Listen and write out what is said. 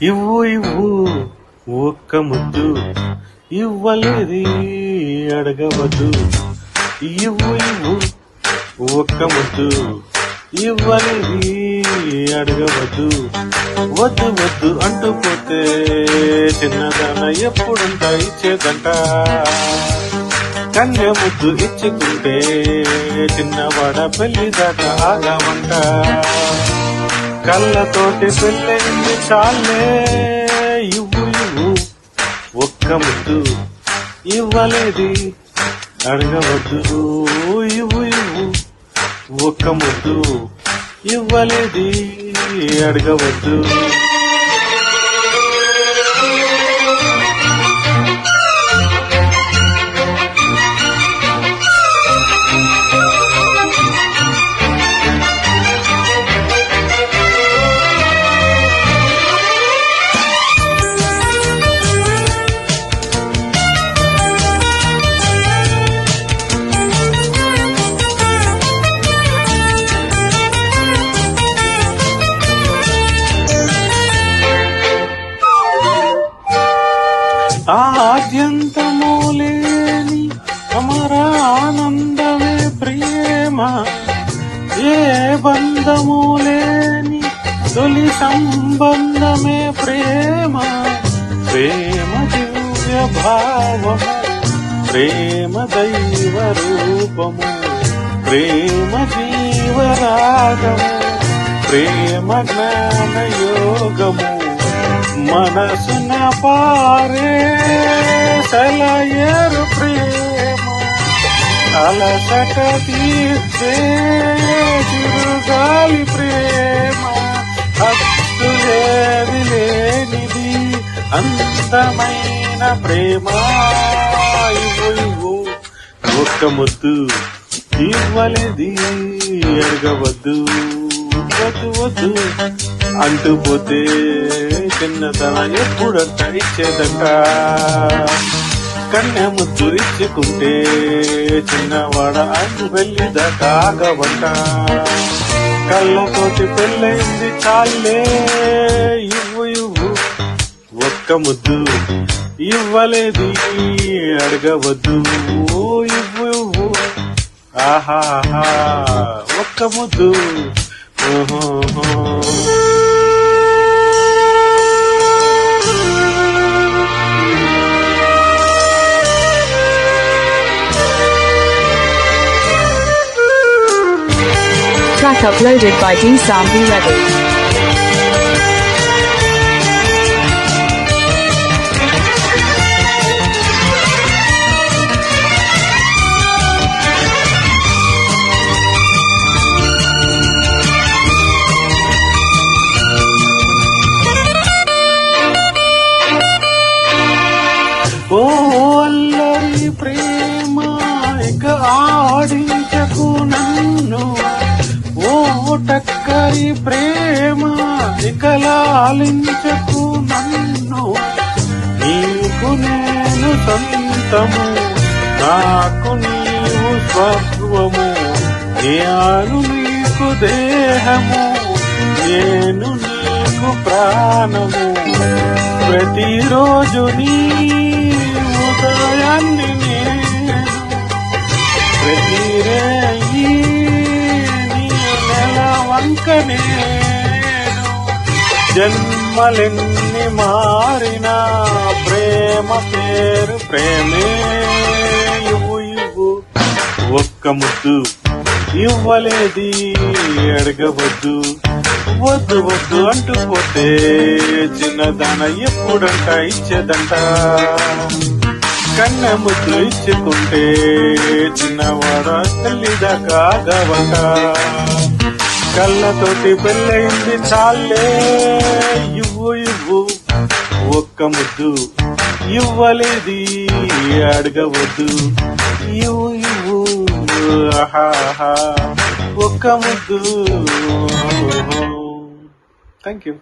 ఇవ్వు ఇవ్వు ఒక్క ముద్దు, ఇవ్వలేది అడగవద్దు. ఇవ్వు ఇవ్వు ఒక్క ముద్దు, ఇవ్వలేది అడగవద్దు. వద్దు వద్దు అంటూ పోతే చిన్నదాన ఎప్పుడంట ఇచ్చేదంట. కన్య ముద్దు ఇచ్చుకుంటే చిన్నవాడ పెళ్లి దాకా ఆగమంట. కళ్ళతోటి పెళ్ళైంది చాలే, ఇవ్వు ఇవ్వు ఒక్క ముద్దు, ఇవ్వలేది అడగవద్దు. ఇవ్వు ఇవ్వు ఒక్క ముద్దు, ఇవ్వలేది అడగవద్దు. ఆద్యంతము లేని అమరానందమే ప్రేమ, ఏ బంధము లేని తొలి సంబంధమే ప్రేమ. ప్రేమ దివ్య భావము, ప్రేమ దైవ రూపము, ప్రేమ జీవరాగము, ప్రేమ జ్ఞాన యోగము. మనసున పారే సెలయేరు ప్రేమ, అలసట తీర్చే చిరుగాలి ప్రేమ. హద్దులేవి లేనిది అందమైన ప్రేమ. ఇవ్వు ఇవ్వు ఒక్క ముద్దు, ఇవ్వలేది అడగవద్దు. వద్దు వద్దు అంటూ పోతే చిన్నదన ఎప్పుడంట ఇచ్చేదంట. కన్య ముద్దు ఇచ్చుకుంటే చిన్నవాడ అంటూ వెళ్ళిదాకా ఆగవంట. కళ్ళతోటి పెళ్ళైంది చాలే, ఇవ్వు ఇవ్వు ఒక్క ముద్దు, ఇవ్వలేది అడగవద్దు. ఇవ్వు ఇవ్వు ఆహాహా ఒక్క ముద్దు. Track uploaded by D Sambi Reddy. ఓ అల్లరి ప్రేమ ఇక ఆడించకు నన్ను, ఓ టక్కరి ప్రేమ ఇక లాలించకు నన్ను. నీకు నేను సొంతము, నాకు నీవు స్వర్గము, నేను నీకు దేహము, నేను నీకు ప్రాణము. ప్రతిరోజు నీ ఉదయాన్ని నేను, ప్రతిరేయి నీ నెల వంక నేను. జన్మలెన్ని మారినా ప్రేమ పేరు ప్రేమే. ఇవ్వు ఇవ్వు ఒక్క ముద్దు, ఇవ్వలేది అడగవద్దు. వద్దు వద్దు అంటూ పోతే చిన్నదాన ఎప్పుడంట ఇచ్చేదంట. కన్న ముద్దు ఇచ్చుకుంటే చిన్నవాడ తల్లిదాకా ఆగవంట. కళ్ళతోటి పెళ్ళైంది చాలే, ఇవ్వు ఇవ్వు ఒక్క ముద్దు, ఇవ్వలేది అడగవద్దు. ఇవ్వు ఇవ్వు ఆహాహా ఒక్క ముద్దు. Thank you.